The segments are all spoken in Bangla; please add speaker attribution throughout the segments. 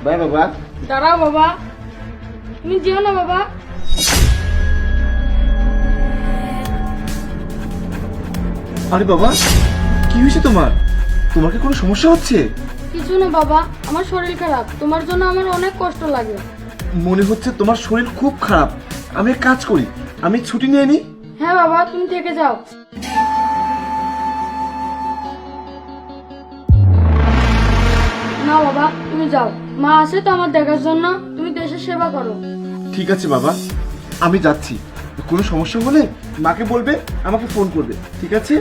Speaker 1: বাই বাবা।
Speaker 2: দাঁড়াও বাবা, তুমি যেও না বাবা।
Speaker 1: আরে বাবা, কি হয়েছে তোমার? তোমার কি কোনো সমস্যা হচ্ছে?
Speaker 2: কিছু না বাবা, আমার শরীর খারাপ, তোমার জন্য আমার অনেক কষ্ট লাগে।
Speaker 1: মনে হচ্ছে তোমার শরীর খুব খারাপ। আমি এক কাজ করি, আমি ছুটি নিয়ে নিই।
Speaker 2: হ্যাঁ বাবা, তুমি থেকে যাও। না বাবা, তুমি যাও, মা আছে তো আমার দেখার জন্য, তুমি দেশের সেবা করো।
Speaker 1: ঠিক আছে বাবা, আমি যাচ্ছি। কোনো সমস্যা হলে মাকে বলবে, আমাকে ফোন করবে, ঠিক আছে?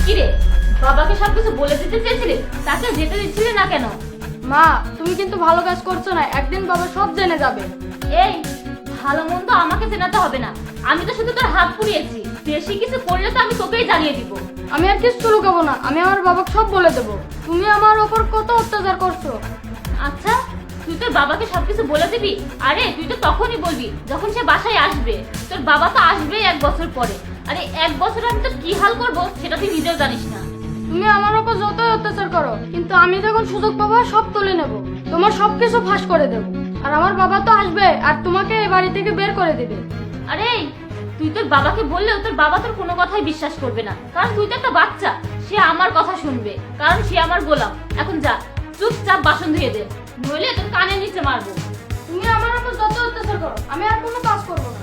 Speaker 3: কিরে, বাবাকে সবকিছু বলে দিতে চেয়েছিলি, তাকে যেতে দিচ্ছিলি না কেন?
Speaker 2: মা, তুমি কিন্তু ভালো কাজ করছো না, একদিন বাবা সব জেনে যাবে।
Speaker 3: এই, ভালো মন্দ আমাকে জানাতে হবে না, আমি তো শুধু তোর হাত পুড়িয়েছি। বেশি কিছু করলে তো আমি তোকেই জানিয়ে দিব।
Speaker 2: আমি আর কিছু লুকাবো না, আমি আমার বাবাকে সব বলে দেবো। তুমি আমার ওপর কত অত্যাচার করছো।
Speaker 3: আচ্ছা, তুই তোর বাবাকে সবকিছু বলে দিবি? আরে তুই তো তখনই বলবি যখন সে বাসায় আসবে। তোর বাবা তো আসবেই 1 বছর পরে। আরে 1 বছর আমি তোর কি হাল করবো সেটা তুই নিজেও জানিস না।
Speaker 2: তুমি আমার ওপর যতই অত্যাচার করো, কিন্তু আমি যখন সুযোগ পাবো সব তুলে নেব, তোমার সবকিছু ফাঁস করে দেব। আর আমার বাবা তো আসবে আর তোমাকে এই বাড়ি থেকে বের করে দেবে।
Speaker 3: আরে তুই তোর বাবাকে বললেও তোর বাবা তোর কোনো কথাই বিশ্বাস করবে না, কারণ তুই তো একটা বাচ্চা। সে আমার কথা শুনবে, কারণ সে আমার গোলাম। এখন যা, চুপচাপ বাসন ধুয়ে দে, নইলে তোর কানের নিচে মারবো।
Speaker 2: তুমি আমার ওপর যত অত্যাচার করো, আমি আর কোনো কাজ করবো না।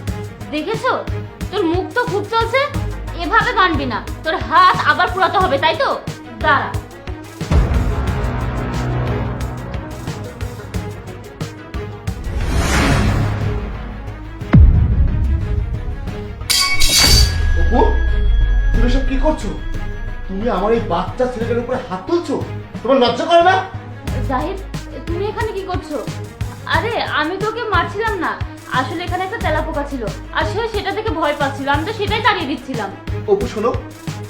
Speaker 3: দেখেছো, তোর মুখ তো খুব চলছে। এভাবে মানবি না, তোর হাত আবার পুরাতে হবে, তাই তো? দাঁড়া।
Speaker 1: অপু, তুমি সব কি করছো? তুমি আমার এই বাচ্চা ছেলেটার উপরে হাত তুলছো? তোমার লজ্জা করে না?
Speaker 3: জাহিদ, তুমি এখানে কি করছো? আরে আমি তোকে মারছিলাম না, আসলে এখানে একটা তেলাপোকা ছিল, আর সে সেটা থেকে ভয় পাচ্ছিল, আমি তো সেটাই তাড়িয়ে দিচ্ছিলাম।
Speaker 1: অপু শোনো,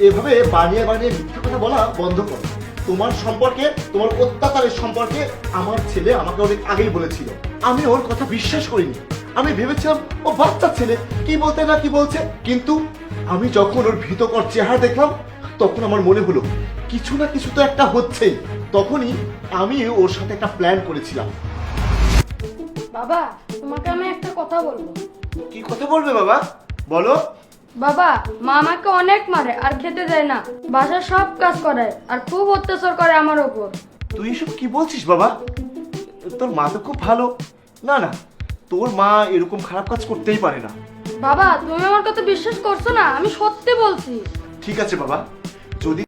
Speaker 1: এভাবে বানিয়ে বানিয়ে মিথ্যা কথা বলা বন্ধ করো। তোমার সম্পর্কে, তোমার অত্যাচারের সম্পর্কে আমার ছেলে আমাকে অনেক আগেই বলেছিল। আমি ওর কথা বিশ্বাস করিনি। আমি ভেবেছিলাম ও বাচ্চা ছেলে, কি বলতে না কি বলছে। কিন্তু আমি যখন ওর ভীতকর চেহারা দেখলাম, তখন আমার মনে হলো কিছু না কিছু তো একটা হচ্ছেই। তখনই আমি ওর সাথে একটা প্ল্যান করেছিলাম।
Speaker 2: বাবা, তোমাকে আমি একটা কথা বলবো।
Speaker 1: কি কথা বলবে বাবা? বলো।
Speaker 2: বাবা, মা আমাকে অনেক মারে আর খেতে দেয় না, বাসার সব কাজ করায় আর খুব অত্যাচার করে আমার ওপর।
Speaker 1: তুই এসব কি বলছিস বাবা? তোর মা তো খুব ভালো। না না, তোর মা এরকম খারাপ কাজ করতেই পারে না।
Speaker 2: বাবা, তুমি আমার কথা বিশ্বাস করছো না, আমি সত্যি বলছি।
Speaker 1: ঠিক আছে বাবা, যদি